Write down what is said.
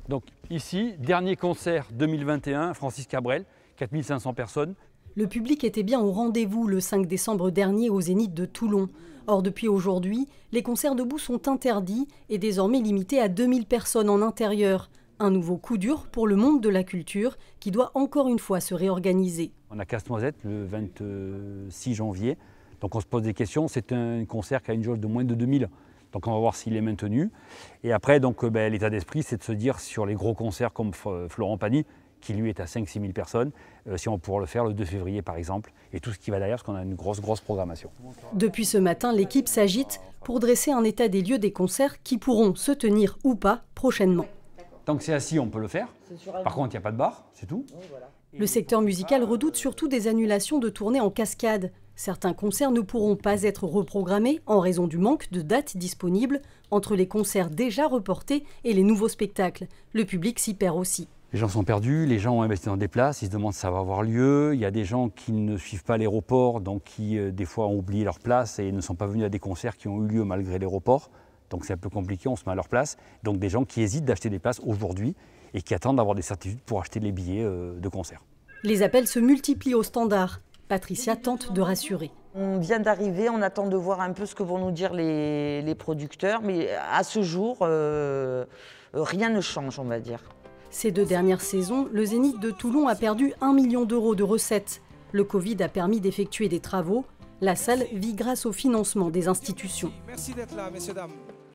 Donc ici, dernier concert 2021, Francis Cabrel, 4500 personnes. Le public était bien au rendez-vous le 5 décembre dernier au Zénith de Toulon. Or, depuis aujourd'hui, les concerts debout sont interdits et désormais limités à 2000 personnes en intérieur. Un nouveau coup dur pour le monde de la culture qui doit encore une fois se réorganiser. On a Casse-Noisette le 26 janvier, donc on se pose des questions. C'est un concert qui a une jauge de moins de 2000, donc on va voir s'il est maintenu. Et après, l'état d'esprit, c'est de se dire sur les gros concerts comme Florent Pagny, qui lui est à 5 000 – 6 000 personnes, si on pourra le faire le 2 février par exemple, et tout ce qui va derrière, parce qu'on a une grosse programmation. Depuis ce matin, l'équipe s'agite pour dresser un état des lieux des concerts qui pourront se tenir ou pas prochainement. Tant que c'est assis, on peut le faire. Par contre, il n'y a pas de bar, c'est tout. Le secteur musical redoute surtout des annulations de tournées en cascade. Certains concerts ne pourront pas être reprogrammés en raison du manque de dates disponibles entre les concerts déjà reportés et les nouveaux spectacles. Le public s'y perd aussi. Les gens sont perdus, les gens ont investi dans des places, ils se demandent si ça va avoir lieu. Il y a des gens qui ne suivent pas l'aéroport, donc qui des fois ont oublié leur place et ne sont pas venus à des concerts qui ont eu lieu malgré l'aéroport. Donc c'est un peu compliqué, on se met à leur place. Donc des gens qui hésitent d'acheter des places aujourd'hui et qui attendent d'avoir des certitudes pour acheter les billets de concert. Les appels se multiplient au standard. Patricia tente de rassurer. On vient d'arriver, on attend de voir un peu ce que vont nous dire les producteurs, mais à ce jour, rien ne change, on va dire. Ces 2 dernières saisons, le Zénith de Toulon a perdu 1 million d'euros de recettes. Le Covid a permis d'effectuer des travaux. La salle vit grâce au financement des institutions. Merci d'être là, messieurs, dames.